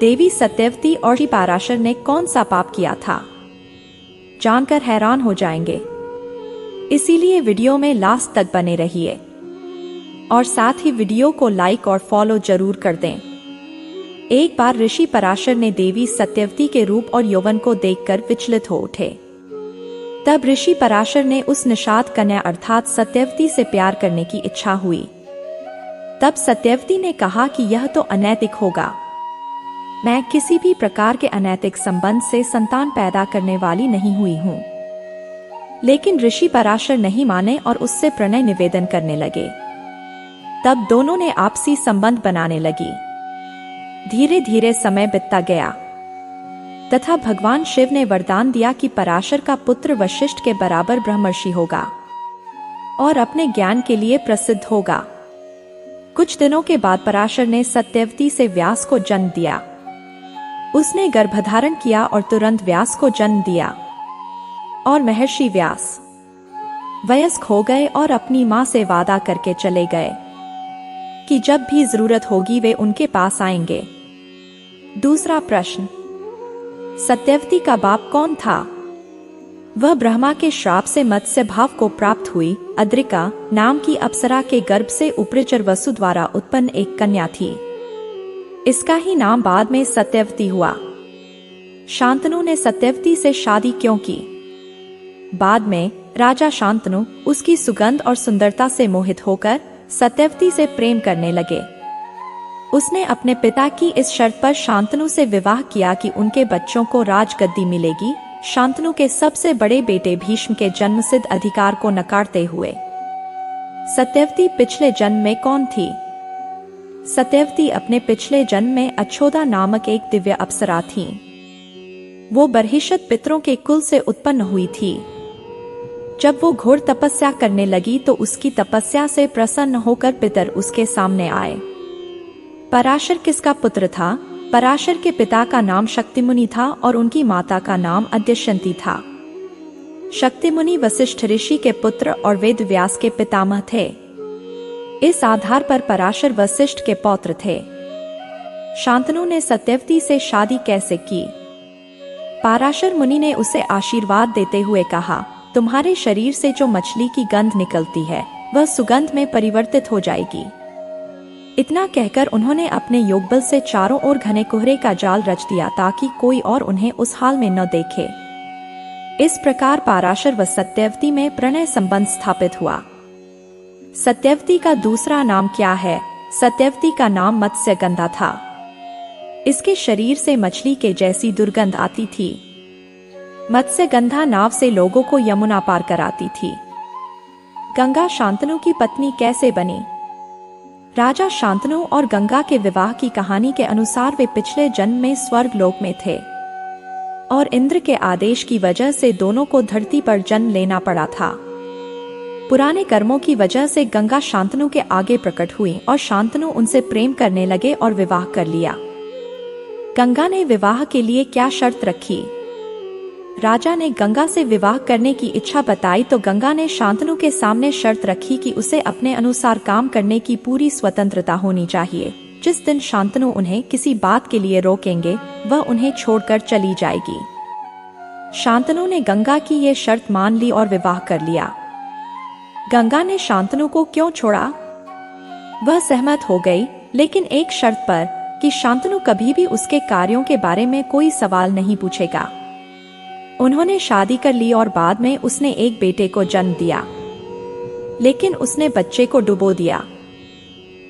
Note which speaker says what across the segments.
Speaker 1: देवी सत्यवती और ऋषि पराशर ने कौन सा पाप किया था, जानकर हैरान हो जाएंगे। इसीलिए वीडियो में लास्ट तक बने रहिए और साथ ही वीडियो को लाइक और फॉलो जरूर कर दें। एक बार ऋषि पराशर ने देवी सत्यवती के रूप और यौवन को देखकर विचलित हो उठे। तब ऋषि पराशर ने उस निषाद कन्या अर्थात सत्यवती से प्यार करने की इच्छा हुई। तब सत्यवती ने कहा कि यह तो अनैतिक होगा, मैं किसी भी प्रकार के अनैतिक संबंध से संतान पैदा करने वाली नहीं हुई हूं। लेकिन ऋषि पराशर नहीं माने और उससे प्रणय निवेदन करने लगे। तब दोनों ने आपसी संबंध बनाने लगी। धीरे धीरे समय बीतता गया तथा भगवान शिव ने वरदान दिया कि पराशर का पुत्र वशिष्ठ के बराबर ब्रह्मर्षि होगा और अपने ज्ञान के लिए प्रसिद्ध होगा। कुछ दिनों के बाद पराशर ने सत्यवती से व्यास को जन्म दिया। उसने गर्भधारण किया और तुरंत व्यास को जन्म दिया और महर्षि व्यास वयस्क हो गए और अपनी मां से वादा करके चले गए कि जब भी जरूरत होगी वे उनके पास आएंगे। दूसरा प्रश्न, सत्यवती का बाप कौन था? वह ब्रह्मा के श्राप से मत्स्य भाव को प्राप्त हुई अद्रिका नाम की अप्सरा के गर्भ से उपरिचर वसु द्वारा उत्पन्न एक कन्या थी। इसका ही नाम बाद में सत्यवती हुआ। शांतनु ने सत्यवती से शादी क्यों की? बाद में राजा शांतनु उसकी सुगंध और सुंदरता से मोहित होकर सत्यवती से प्रेम करने लगे। उसने अपने पिता की इस शर्त पर शांतनु से विवाह किया कि उनके बच्चों को राजगद्दी मिलेगी। शांतनु के सबसे बड़े बेटे भीष्म के जन्मसिद्ध अधिकार को नकारते हुए। सत्यवती पिछले जन्म में कौन थी? सत्यवती अपने पिछले जन्म में अच्छोदा नामक एक दिव्य अप्सरा थी। वो बर्हिषत पितरों के कुल से उत्पन्न हुई थी। जब वो घोर तपस्या करने लगी तो उसकी तपस्या से प्रसन्न होकर पितर उसके सामने आए। पराशर किसका पुत्र था? पराशर के पिता का नाम शक्तिमुनि था और उनकी माता का नाम अद्यशंती था। शक्तिमुनि वशिष्ठ ऋषि के पुत्र और वेद व्यास के पितामह थे। इस आधार पर पराशर वशिष्ठ के पौत्र थे। शांतनु ने सत्यवती से शादी कैसे की? पराशर मुनि ने उसे आशीर्वाद देते हुए कहा, तुम्हारे शरीर से जो मछली की गंध निकलती है वह सुगंध में परिवर्तित हो जाएगी। इतना कहकर उन्होंने अपने योगबल से चारों ओर घने कोहरे का जाल रच दिया ताकि कोई और उन्हें उस हाल में न देखे। इस प्रकार पराशर व सत्यवती में प्रणय संबंध स्थापित हुआ। सत्यवती का दूसरा नाम क्या है? सत्यवती का नाम मत्स्यगंधा था। इसके शरीर से मछली के जैसी दुर्गंध आती थी। मत्स्यगंधा नाव से लोगों को यमुना पार कराती थी। गंगा शांतनु की पत्नी कैसे बनी? राजा शांतनु और गंगा के विवाह की कहानी के अनुसार वे पिछले जन्म में स्वर्ग लोक में थे और इंद्र के आदेश की वजह से दोनों को धरती पर जन्म लेना पड़ा था। पुराने कर्मों की वजह से गंगा शांतनु के आगे प्रकट हुई और शांतनु उनसे प्रेम करने लगे और विवाह कर लिया। गंगा ने विवाह के लिए क्या शर्त रखी? राजा ने गंगा से विवाह करने की इच्छा बताई तो गंगा ने शांतनु के सामने शर्त रखी कि उसे अपने अनुसार काम करने की पूरी स्वतंत्रता होनी चाहिए। जिस दिन शांतनु उन्हें किसी बात के लिए रोकेंगे वह उन्हें छोड़कर चली जाएगी। शांतनु ने गंगा की ये शर्त मान ली और विवाह कर लिया। गंगा ने शांतनु को क्यों छोड़ा? वह सहमत हो गई, लेकिन एक शर्त पर कि शांतनु कभी भी उसके कार्यों के बारे में कोई सवाल नहीं पूछेगा। उन्होंने शादी कर ली और बाद में उसने एक बेटे को जन्म दिया, लेकिन उसने बच्चे को डुबो दिया।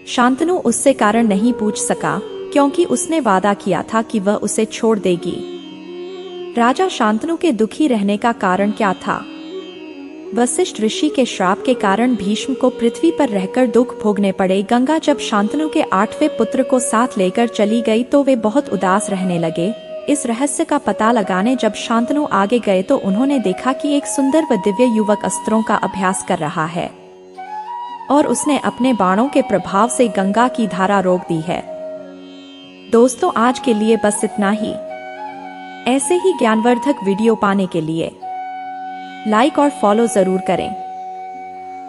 Speaker 1: शांतनु उससे कारण नहीं पूछ सका क्योंकि उसने वादा किया था कि वह उसे छोड़ देगी। राजा शांतनु के दुखी रहने का कारण क्या था? वशिष्ठ ऋषि के श्राप के कारण भीष्म को पृथ्वी पर रहकर दुख भोगने पड़े। गंगा जब शांतनु के 8वें पुत्र को साथ लेकर चली गई तो वे बहुत उदास रहने लगे। इस रहस्य का पता लगाने जब शांतनु आगे गए तो उन्होंने देखा कि एक सुंदर व दिव्य युवक अस्त्रों का अभ्यास कर रहा है और उसने अपने बाणों के प्रभाव से गंगा की धारा रोक दी है। दोस्तों, आज के लिए बस इतना ही। ऐसे ही ज्ञानवर्धक वीडियो पाने के लिए लाइक और फॉलो जरूर करें।